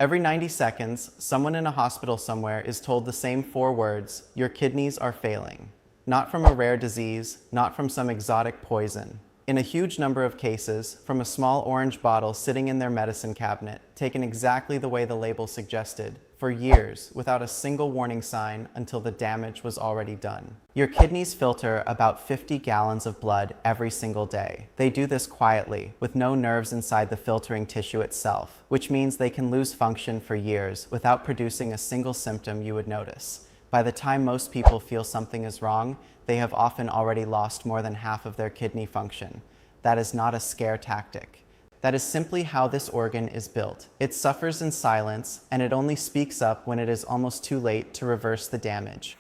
Every 90 seconds, someone in a hospital somewhere is told the same 4 words: your kidneys are failing. Not from a rare disease, not from some exotic poison. In a huge number of cases, from a small orange bottle sitting in their medicine cabinet, taken exactly the way the label suggested, for years, without a single warning sign until the damage was already done. Your kidneys filter about 50 gallons of blood every single day. They do this quietly, with no nerves inside the filtering tissue itself, which means they can lose function for years without producing a single symptom you would notice. By the time most people feel something is wrong, they have often already lost more than half of their kidney function. That is not a scare tactic. That is simply how this organ is built. It suffers in silence, and it only speaks up when it is almost too late to reverse the damage.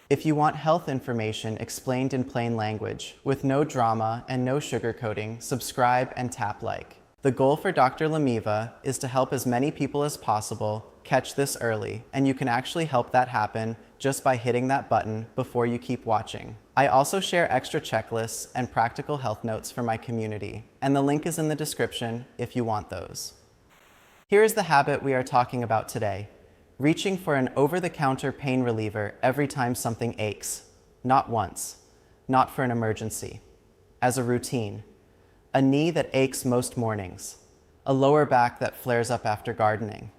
If you want health information explained in plain language, with no drama and no sugarcoating, subscribe and tap like. The goal for Dr. Lumiva is to help as many people as possible catch this early, and you can actually help that happen just by hitting that button before you keep watching. I also share extra checklists and practical health notes for my community, and the link is in the description if you want those. Here is the habit we are talking about today: reaching for an over-the-counter pain reliever every time something aches. Not once, not for an emergency. As a routine. A knee that aches most mornings. A lower back that flares up after gardening.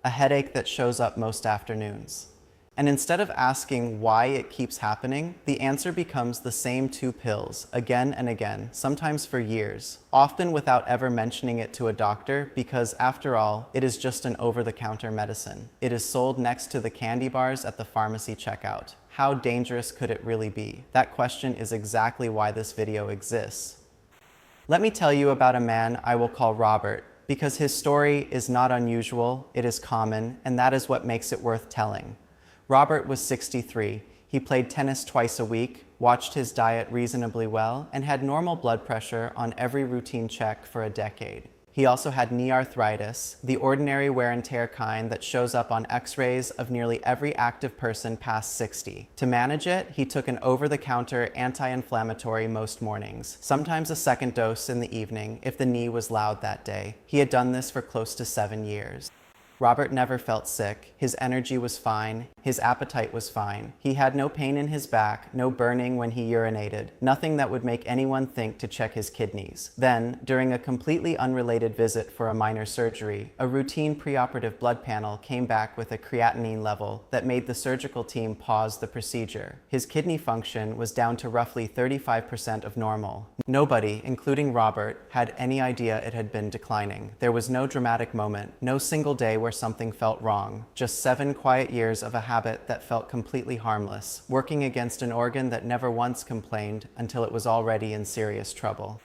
A headache that shows up most afternoons. And instead of asking why it keeps happening, the answer becomes the same 2 pills again and again, sometimes for years, often without ever mentioning it to a doctor, because after all, it is just an over-the-counter medicine. It is sold next to the candy bars at the pharmacy checkout. How dangerous could it really be? That question is exactly why this video exists. Let me tell you about a man I will call Robert, because his story is not unusual, it is common, and that is what makes it worth telling. Robert was 63. He played tennis twice a week, watched his diet reasonably well, and had normal blood pressure on every routine check for a decade. He also had knee arthritis, the ordinary wear and tear kind that shows up on x-rays of nearly every active person past 60. To manage it, he took an over-the-counter anti-inflammatory most mornings, sometimes a second dose in the evening if the knee was loud that day. He had done this for close to 7 years. Robert never felt sick. His energy was fine. His appetite was fine. He had no pain in his back, no burning when he urinated, nothing that would make anyone think to check his kidneys. Then, during a completely unrelated visit for a minor surgery, a routine preoperative blood panel came back with a creatinine level that made the surgical team pause the procedure. His kidney function was down to roughly 35% of normal. Nobody, including Robert, had any idea it had been declining. There was no dramatic moment, no single day where something felt wrong. Just 7 quiet years of a habit that felt completely harmless, working against an organ that never once complained until it was already in serious trouble.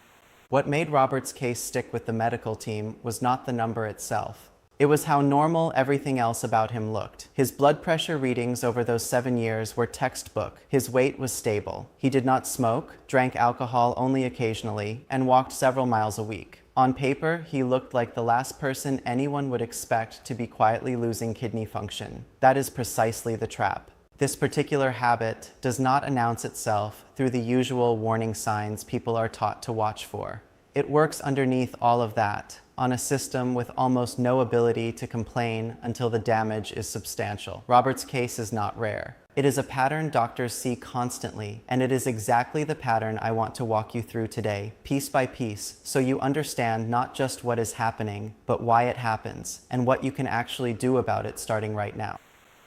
What made Robert's case stick with the medical team was not the number itself. It was how normal everything else about him looked. His blood pressure readings over those 7 years were textbook. His weight was stable. He did not smoke, drank alcohol only occasionally, and walked several miles a week. On paper, he looked like the last person anyone would expect to be quietly losing kidney function. That is precisely the trap. This particular habit does not announce itself through the usual warning signs people are taught to watch for. It works underneath all of that, on a system with almost no ability to complain until the damage is substantial. Robert's case is not rare. It is a pattern doctors see constantly, and it is exactly the pattern I want to walk you through today, piece by piece, so you understand not just what is happening, but why it happens, and what you can actually do about it starting right now.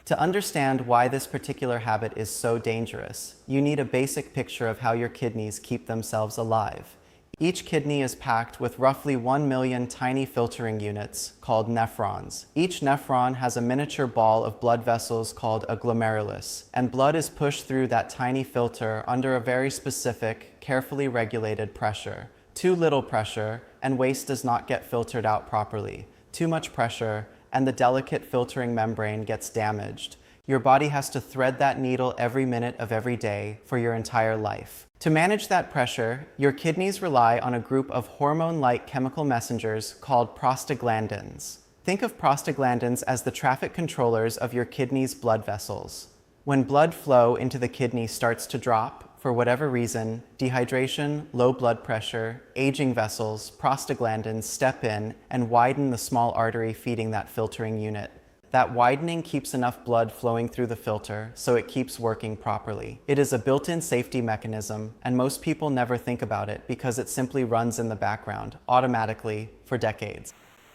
To understand why this particular habit is so dangerous, you need a basic picture of how your kidneys keep themselves alive. Each kidney is packed with roughly 1 million tiny filtering units called nephrons. Each nephron has a miniature ball of blood vessels called a glomerulus, and blood is pushed through that tiny filter under a very specific, carefully regulated pressure. Too little pressure, and waste does not get filtered out properly. Too much pressure, and the delicate filtering membrane gets damaged. Your body has to thread that needle every minute of every day for your entire life. To manage that pressure, your kidneys rely on a group of hormone-like chemical messengers called prostaglandins. Think of prostaglandins as the traffic controllers of your kidney's blood vessels. When blood flow into the kidney starts to drop, For whatever reason, dehydration, low blood pressure, aging vessels, prostaglandins step in and widen the small artery feeding that filtering unit. That widening keeps enough blood flowing through the filter so it keeps working properly. It is a built-in safety mechanism, and most people never think about it because it simply runs in the background, automatically, for decades.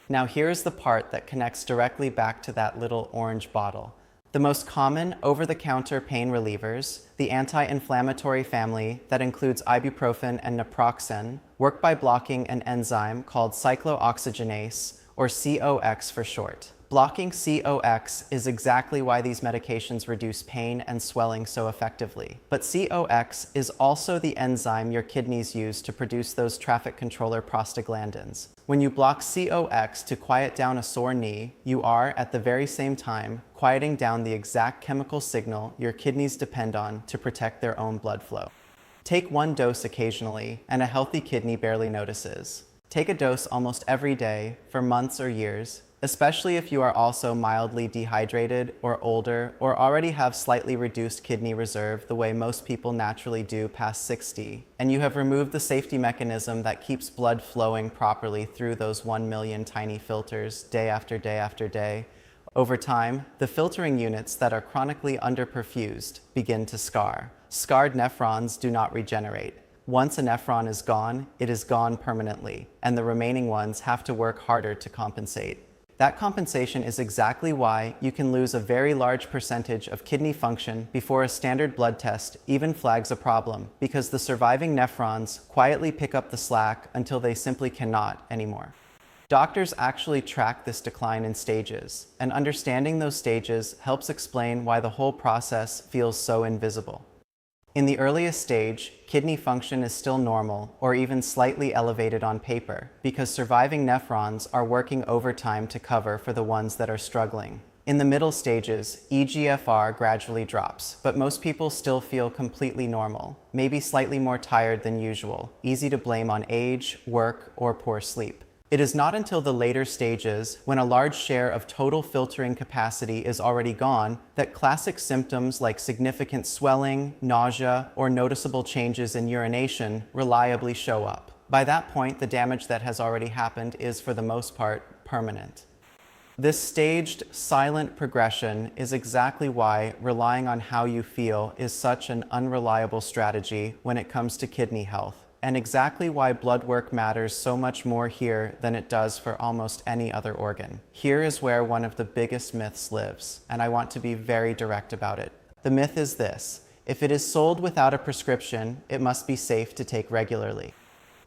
Now here's the part that connects directly back to that little orange bottle. The most common over-the-counter pain relievers, the anti-inflammatory family that includes ibuprofen and naproxen, work by blocking an enzyme called cyclooxygenase, or COX for short. Blocking COX is exactly why these medications reduce pain and swelling so effectively. But COX is also the enzyme your kidneys use to produce those traffic controller prostaglandins. When you block COX to quiet down a sore knee, you are, at the very same time, quieting down the exact chemical signal your kidneys depend on to protect their own blood flow. Take one dose occasionally, and a healthy kidney barely notices. Take a dose almost every day for months or years, especially if you are also mildly dehydrated or older or already have slightly reduced kidney reserve the way most people naturally do past 60, and you have removed the safety mechanism that keeps blood flowing properly through those 1 million tiny filters day after day after day. Over time, the filtering units that are chronically underperfused begin to scar. Scarred nephrons do not regenerate. Once a nephron is gone, it is gone permanently, and the remaining ones have to work harder to compensate. That compensation is exactly why you can lose a very large percentage of kidney function before a standard blood test even flags a problem, because the surviving nephrons quietly pick up the slack until they simply cannot anymore. Doctors actually track this decline in stages, and understanding those stages helps explain why the whole process feels so invisible. In the earliest stage, kidney function is still normal or even slightly elevated on paper because surviving nephrons are working overtime to cover for the ones that are struggling. In the middle stages, eGFR gradually drops, but most people still feel completely normal, maybe slightly more tired than usual, easy to blame on age, work, or poor sleep. It is not until the later stages, when a large share of total filtering capacity is already gone, that classic symptoms like significant swelling, nausea, or noticeable changes in urination reliably show up. By that point, the damage that has already happened is, for the most part, permanent. This staged, silent progression is exactly why relying on how you feel is such an unreliable strategy when it comes to kidney health, and exactly why blood work matters so much more here than it does for almost any other organ. Here is where one of the biggest myths lives, and I want to be very direct about it. The myth is this: if it is sold without a prescription, it must be safe to take regularly.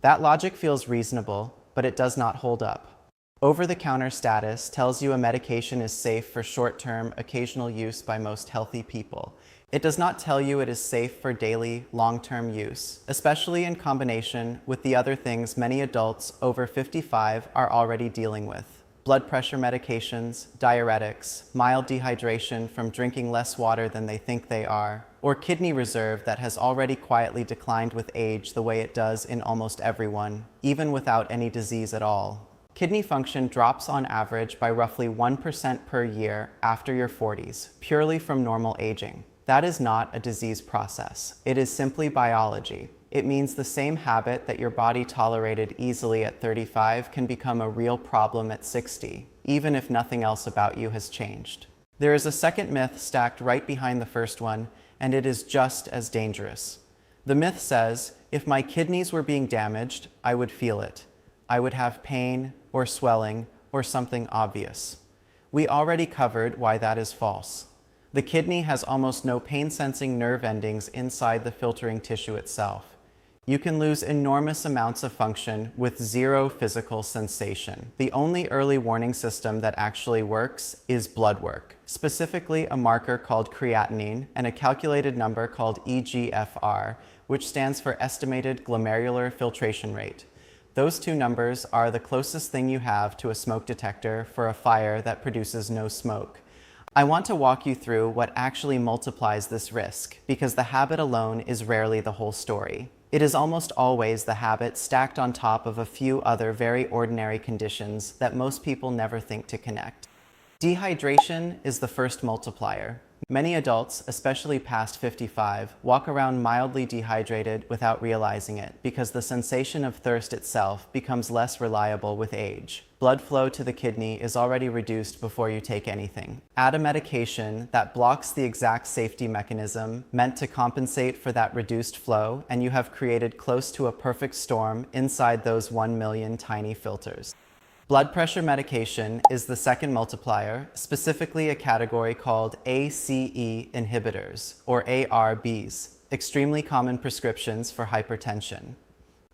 That logic feels reasonable, but it does not hold up. Over-the-counter status tells you a medication is safe for short-term, occasional use by most healthy people. It does not tell you it is safe for daily, long-term use, especially in combination with the other things many adults over 55 are already dealing with. Blood pressure medications, diuretics, mild dehydration from drinking less water than they think they are, or kidney reserve that has already quietly declined with age the way it does in almost everyone, even without any disease at all. Kidney function drops on average by roughly 1% per year after your 40s, purely from normal aging. That is not a disease process. It is simply biology. It means the same habit that your body tolerated easily at 35 can become a real problem at 60, even if nothing else about you has changed. There is a second myth stacked right behind the first one, and it is just as dangerous. The myth says, if my kidneys were being damaged, I would feel it. I would have pain or swelling or something obvious. We already covered why that is false. The kidney has almost no pain-sensing nerve endings inside the filtering tissue itself. You can lose enormous amounts of function with zero physical sensation. The only early warning system that actually works is blood work, specifically a marker called creatinine and a calculated number called eGFR, which stands for estimated glomerular filtration rate. Those two numbers are the closest thing you have to a smoke detector for a fire that produces no smoke. I want to walk you through what actually multiplies this risk, because the habit alone is rarely the whole story. It is almost always the habit stacked on top of a few other very ordinary conditions that most people never think to connect. Dehydration is the first multiplier, Many adults, especially past 55, walk around mildly dehydrated without realizing it because the sensation of thirst itself becomes less reliable with age. Blood flow to the kidney is already reduced before you take anything. Add a medication that blocks the exact safety mechanism meant to compensate for that reduced flow, and you have created close to a perfect storm inside those 1 million tiny filters. Blood pressure medication is the second multiplier, specifically a category called ACE inhibitors, or ARBs, extremely common prescriptions for hypertension.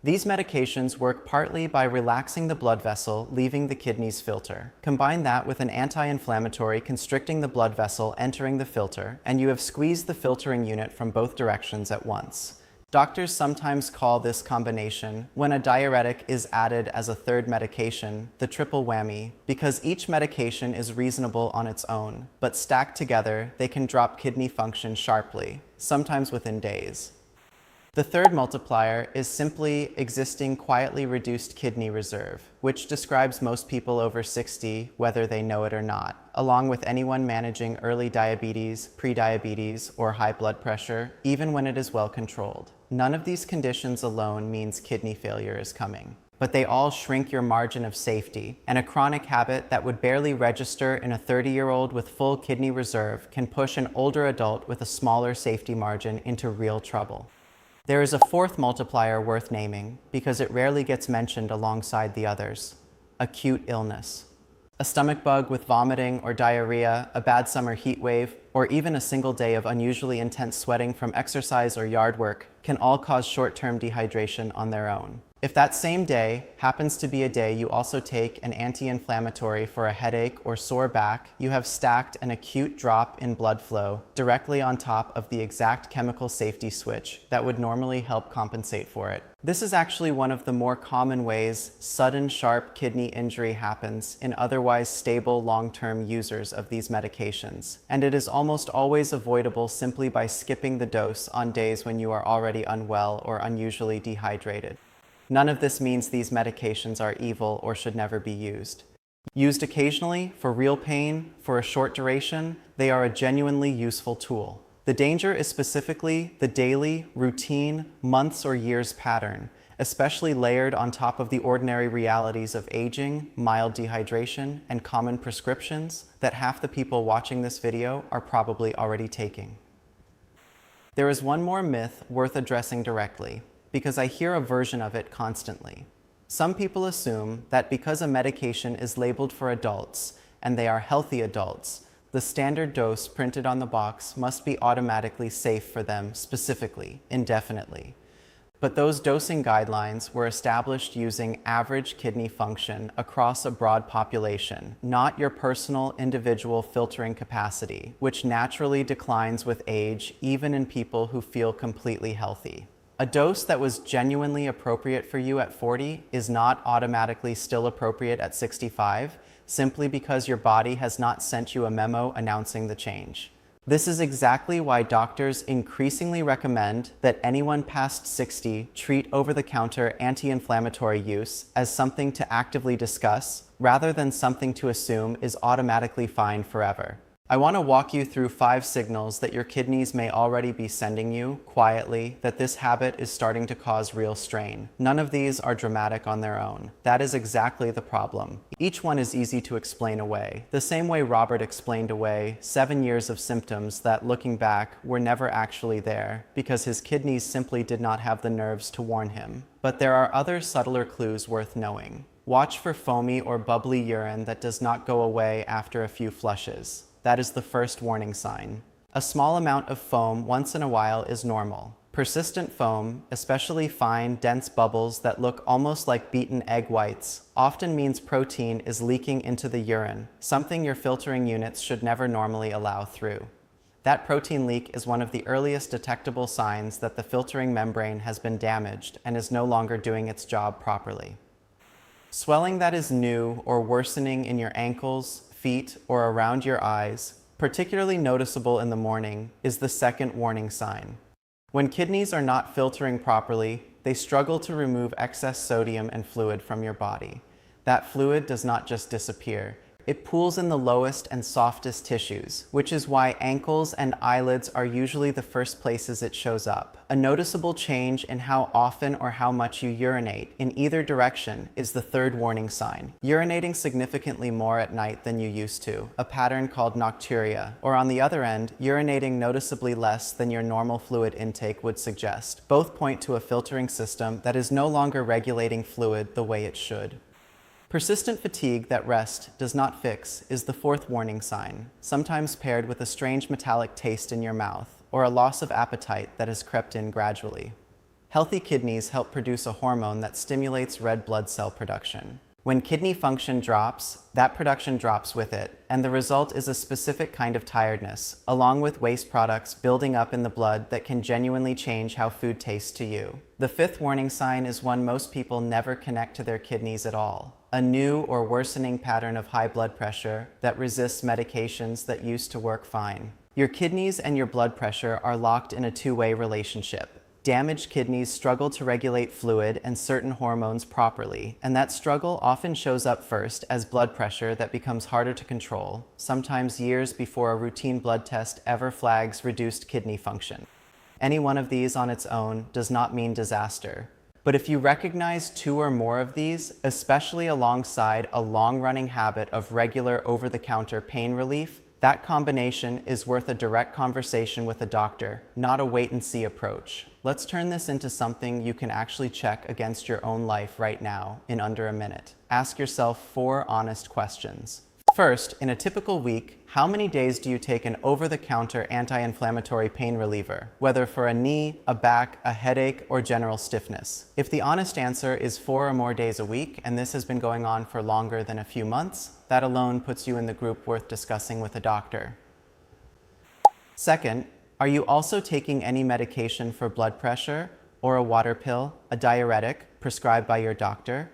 These medications work partly by relaxing the blood vessel leaving the kidney's filter. Combine that with an anti-inflammatory constricting the blood vessel entering the filter, and you have squeezed the filtering unit from both directions at once. Doctors sometimes call this combination, when a diuretic is added as a third medication, the triple whammy, because each medication is reasonable on its own, but stacked together, they can drop kidney function sharply, sometimes within days. The third multiplier is simply existing quietly reduced kidney reserve, which describes most people over 60, whether they know it or not, along with anyone managing early diabetes, prediabetes, or high blood pressure, even when it is well controlled. None of these conditions alone means kidney failure is coming, but they all shrink your margin of safety, and a chronic habit that would barely register in a 30-year-old with full kidney reserve can push an older adult with a smaller safety margin into real trouble. There is a fourth multiplier worth naming because it rarely gets mentioned alongside the others: acute illness. A stomach bug with vomiting or diarrhea, a bad summer heat wave, or even a single day of unusually intense sweating from exercise or yard work can all cause short-term dehydration on their own. If that same day happens to be a day you also take an anti-inflammatory for a headache or sore back, you have stacked an acute drop in blood flow directly on top of the exact chemical safety switch that would normally help compensate for it. This is actually one of the more common ways sudden sharp kidney injury happens in otherwise stable long-term users of these medications, and it is almost always avoidable simply by skipping the dose on days when you are already unwell or unusually dehydrated. None of this means these medications are evil or should never be used. Used occasionally, for real pain, for a short duration, they are a genuinely useful tool. The danger is specifically the daily, routine, months or years pattern, especially layered on top of the ordinary realities of aging, mild dehydration, and common prescriptions that half the people watching this video are probably already taking. There is one more myth worth addressing directly, because I hear a version of it constantly. Some people assume that because a medication is labeled for adults, and they are healthy adults, the standard dose printed on the box must be automatically safe for them specifically, indefinitely. But those dosing guidelines were established using average kidney function across a broad population, not your personal individual filtering capacity, which naturally declines with age even in people who feel completely healthy. A dose that was genuinely appropriate for you at 40 is not automatically still appropriate at 65, simply because your body has not sent you a memo announcing the change. This is exactly why doctors increasingly recommend that anyone past 60 treat over-the-counter anti-inflammatory use as something to actively discuss, rather than something to assume is automatically fine forever. I want to walk you through 5 signals that your kidneys may already be sending you, quietly, that this habit is starting to cause real strain. None of these are dramatic on their own. That is exactly the problem. Each one is easy to explain away, the same way Robert explained away 7 years of symptoms that, looking back, were never actually there, because his kidneys simply did not have the nerves to warn him. But there are other subtler clues worth knowing. Watch for foamy or bubbly urine that does not go away after a few flushes. That is the first warning sign. A small amount of foam once in a while is normal. Persistent foam, especially fine, dense bubbles that look almost like beaten egg whites, often means protein is leaking into the urine, something your filtering units should never normally allow through. That protein leak is one of the earliest detectable signs that the filtering membrane has been damaged and is no longer doing its job properly. Swelling that is new or worsening in your ankles, feet, or around your eyes, particularly noticeable in the morning, is the second warning sign. When kidneys are not filtering properly, they struggle to remove excess sodium and fluid from your body. That fluid does not just disappear. It pools in the lowest and softest tissues, which is why ankles and eyelids are usually the first places it shows up. A noticeable change in how often or how much you urinate in either direction is the third warning sign. Urinating significantly more at night than you used to, a pattern called nocturia, or on the other end, urinating noticeably less than your normal fluid intake would suggest. Both point to a filtering system that is no longer regulating fluid the way it should. Persistent fatigue that rest does not fix is the fourth warning sign, sometimes paired with a strange metallic taste in your mouth or a loss of appetite that has crept in gradually. Healthy kidneys help produce a hormone that stimulates red blood cell production. When kidney function drops, that production drops with it, and the result is a specific kind of tiredness, along with waste products building up in the blood that can genuinely change how food tastes to you. The fifth warning sign is one most people never connect to their kidneys at all: a new or worsening pattern of high blood pressure that resists medications that used to work fine. Your kidneys and your blood pressure are locked in a two-way relationship. Damaged kidneys struggle to regulate fluid and certain hormones properly, and that struggle often shows up first as blood pressure that becomes harder to control, sometimes years before a routine blood test ever flags reduced kidney function. Any one of these on its own does not mean disaster. But if you recognize two or more of these, especially alongside a long-running habit of regular over-the-counter pain relief, that combination is worth a direct conversation with a doctor, not a wait-and-see approach. Let's turn this into something you can actually check against your own life right now in under a minute. Ask yourself 4 honest questions. First, in a typical week, how many days do you take an over-the-counter anti-inflammatory pain reliever, whether for a knee, a back, a headache, or general stiffness? If the honest answer is 4 or more days a week, and this has been going on for longer than a few months, that alone puts you in the group worth discussing with a doctor. Second, are you also taking any medication for blood pressure, or a water pill, a diuretic, prescribed by your doctor?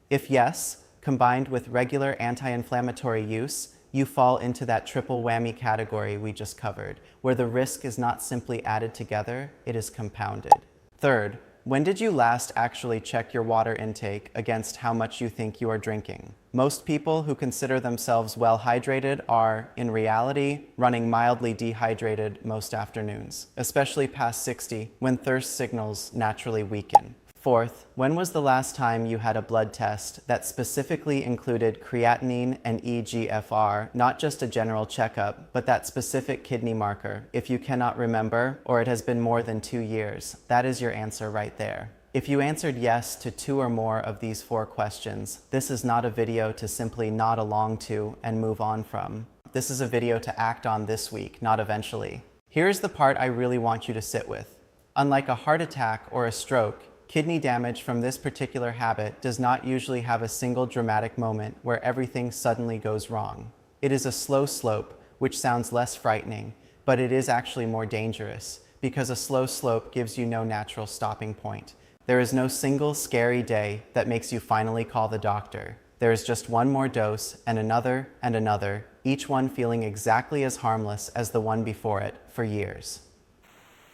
If yes, combined with regular anti-inflammatory use, you fall into that triple whammy category we just covered, where the risk is not simply added together, it is compounded. Third, when did you last actually check your water intake against how much you think you are drinking? Most people who consider themselves well hydrated are, in reality, running mildly dehydrated most afternoons, especially past 60, when thirst signals naturally weaken. Fourth, when was the last time you had a blood test that specifically included creatinine and eGFR, not just a general checkup, but that specific kidney marker? If you cannot remember, or it has been more than 2 years, that is your answer right there. If you answered yes to 2 or more of these 4 questions, this is not a video to simply nod along to and move on from. This is a video to act on this week, not eventually. Here's the part I really want you to sit with. Unlike a heart attack or a stroke, kidney damage from this particular habit does not usually have a single dramatic moment where everything suddenly goes wrong. It is a slow slope, which sounds less frightening, but it is actually more dangerous, because a slow slope gives you no natural stopping point. There is no single scary day that makes you finally call the doctor. There is just one more dose and another, each one feeling exactly as harmless as the one before it for years.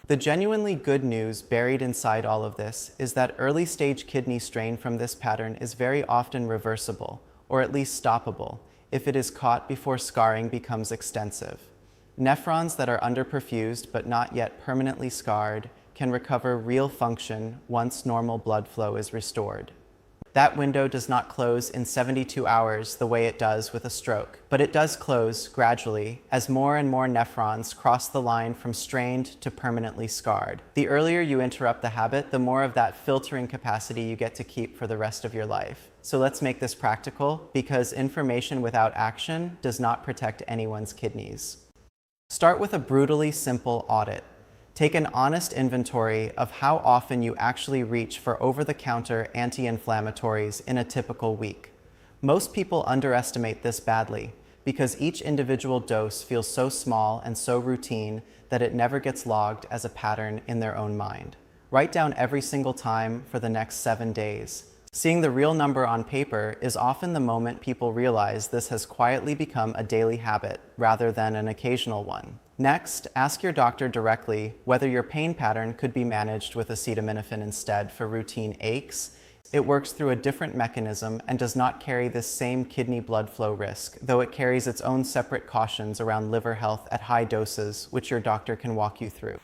The genuinely good news buried inside all of this is that early-stage kidney strain from this pattern is very often reversible, or at least stoppable, if it is caught before scarring becomes extensive. Nephrons that are underperfused but not yet permanently scarred can recover real function once normal blood flow is restored. That window does not close in 72 hours the way it does with a stroke, but it does close gradually as more and more nephrons cross the line from strained to permanently scarred. The earlier you interrupt the habit, the more of that filtering capacity you get to keep for the rest of your life. So let's make this practical, because information without action does not protect anyone's kidneys. Start with a brutally simple audit. Take an honest inventory of how often you actually reach for over-the-counter anti-inflammatories in a typical week. Most people underestimate this badly because each individual dose feels so small and so routine that it never gets logged as a pattern in their own mind. Write down every single time for the next 7 days. Seeing the real number on paper is often the moment people realize this has quietly become a daily habit rather than an occasional one. Next, ask your doctor directly whether your pain pattern could be managed with acetaminophen instead for routine aches, It works through a different mechanism and does not carry this same kidney blood flow risk, though it carries its own separate cautions around liver health at high doses, which your doctor can walk you through.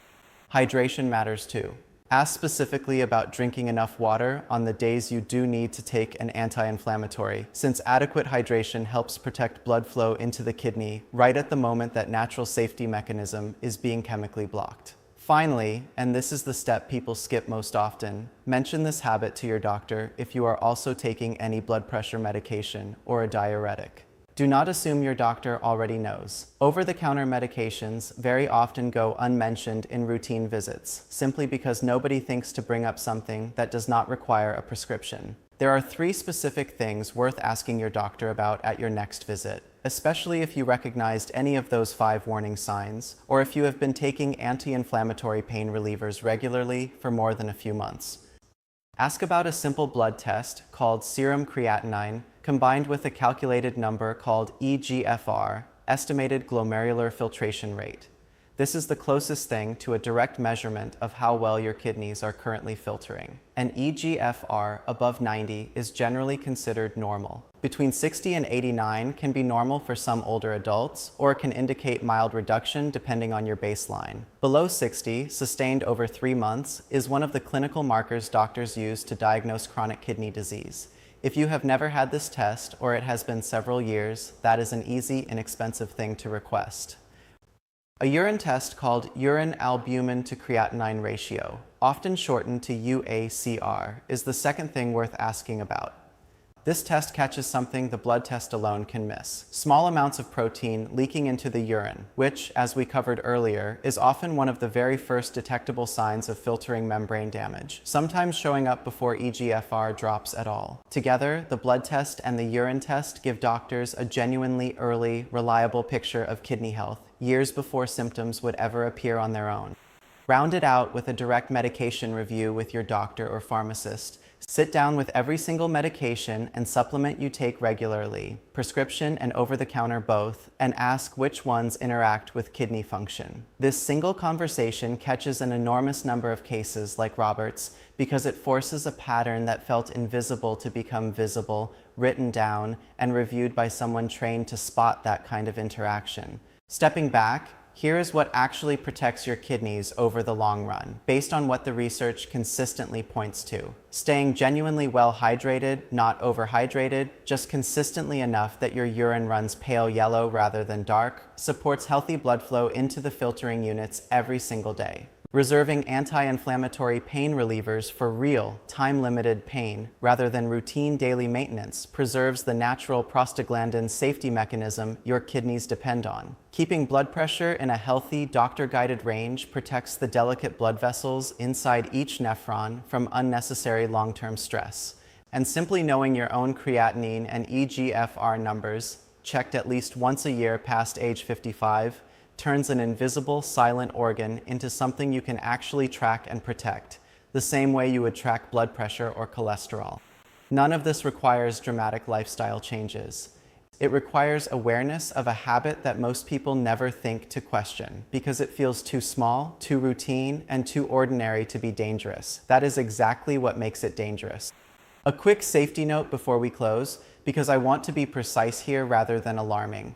Hydration matters too. Ask specifically about drinking enough water on the days you do need to take an anti-inflammatory, since adequate hydration helps protect blood flow into the kidney right at the moment that natural safety mechanism is being chemically blocked. Finally, and this is the step people skip most often, mention this habit to your doctor if you are also taking any blood pressure medication or a diuretic. Do not assume your doctor already knows. Over-the-counter medications very often go unmentioned in routine visits, simply because nobody thinks to bring up something that does not require a prescription. There are 3 specific things worth asking your doctor about at your next visit, especially if you recognized any of those 5 warning signs, or if you have been taking anti-inflammatory pain relievers regularly for more than a few months. Ask about a simple blood test called serum creatinine combined with a calculated number called eGFR, estimated glomerular filtration rate. This is the closest thing to a direct measurement of how well your kidneys are currently filtering. An eGFR above 90 is generally considered normal. Between 60 and 89 can be normal for some older adults, or can indicate mild reduction depending on your baseline. Below 60, sustained over 3 months, is one of the clinical markers doctors use to diagnose chronic kidney disease. If you have never had this test, or it has been several years, that is an easy, inexpensive thing to request. A urine test called urine albumin to creatinine ratio, often shortened to UACR, is the second thing worth asking about. This test catches something the blood test alone can miss: small amounts of protein leaking into the urine, which, as we covered earlier, is often one of the very first detectable signs of filtering membrane damage, sometimes showing up before eGFR drops at all. Together, the blood test and the urine test give doctors a genuinely early, reliable picture of kidney health, years before symptoms would ever appear on their own. Round it out with a direct medication review with your doctor or pharmacist. Sit down with every single medication and supplement you take regularly, prescription and over-the-counter both, and ask which ones interact with kidney function. This single conversation catches an enormous number of cases like Robert's because it forces a pattern that felt invisible to become visible, written down, and reviewed by someone trained to spot that kind of interaction. Stepping back, here is what actually protects your kidneys over the long run, based on what the research consistently points to. Staying genuinely well hydrated, not overhydrated, just consistently enough that your urine runs pale yellow rather than dark, supports healthy blood flow into the filtering units every single day. Reserving anti-inflammatory pain relievers for real, time-limited pain rather than routine daily maintenance preserves the natural prostaglandin safety mechanism your kidneys depend on. Keeping blood pressure in a healthy, doctor-guided range protects the delicate blood vessels inside each nephron from unnecessary long-term stress. And simply knowing your own creatinine and eGFR numbers, checked at least once a year past age 55, turns an invisible, silent organ into something you can actually track and protect, the same way you would track blood pressure or cholesterol. None of this requires dramatic lifestyle changes. It requires awareness of a habit that most people never think to question because it feels too small, too routine, and too ordinary to be dangerous. That is exactly what makes it dangerous. A quick safety note before we close, because I want to be precise here rather than alarming.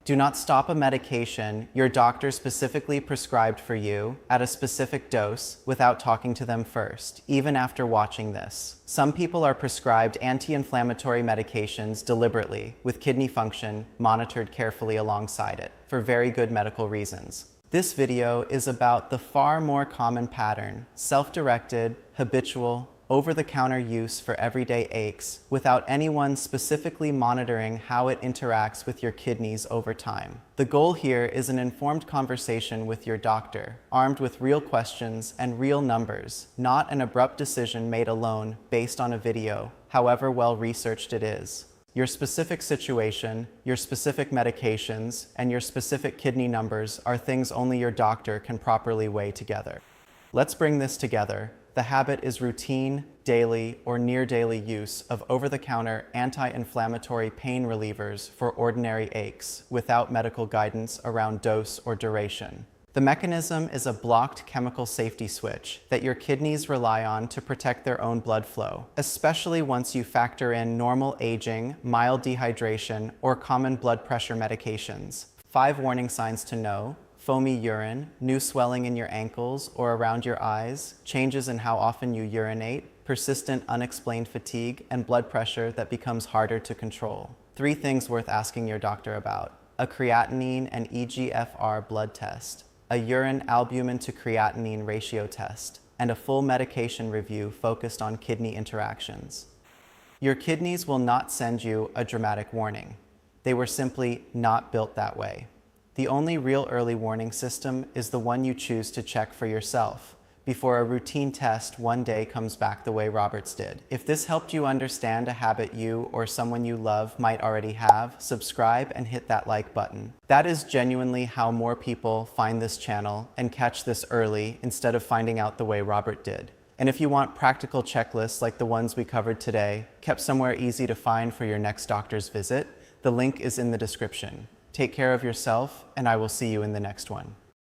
Do not stop a medication your doctor specifically prescribed for you at a specific dose without talking to them first, even after watching this. Some people are prescribed anti-inflammatory medications deliberately, with kidney function monitored carefully alongside it, for very good medical reasons. This video is about the far more common pattern, self-directed, habitual, over-the-counter use for everyday aches without anyone specifically monitoring how it interacts with your kidneys over time. The goal here is an informed conversation with your doctor, armed with real questions and real numbers, not an abrupt decision made alone based on a video, however well researched it is. Your specific situation, your specific medications, and your specific kidney numbers are things only your doctor can properly weigh together. Let's bring this together. The habit is routine, daily, or near-daily use of over-the-counter anti-inflammatory pain relievers for ordinary aches without medical guidance around dose or duration. The mechanism is a blocked chemical safety switch that your kidneys rely on to protect their own blood flow, especially once you factor in normal aging, mild dehydration, or common blood pressure medications. 5 warning signs to know: foamy urine, new swelling in your ankles or around your eyes, changes in how often you urinate, persistent unexplained fatigue, and blood pressure that becomes harder to control. 3 things worth asking your doctor about: a creatinine and EGFR blood test, a urine albumin to creatinine ratio test, and a full medication review focused on kidney interactions. Your kidneys will not send you a dramatic warning. They were simply not built that way. The only real early warning system is the one you choose to check for yourself before a routine test one day comes back the way Robert's did. If this helped you understand a habit you or someone you love might already have, subscribe and hit that like button. That is genuinely how more people find this channel and catch this early instead of finding out the way Robert did. And if you want practical checklists like the ones we covered today, kept somewhere easy to find for your next doctor's visit, the link is in the description. Take care of yourself, and I will see you in the next one.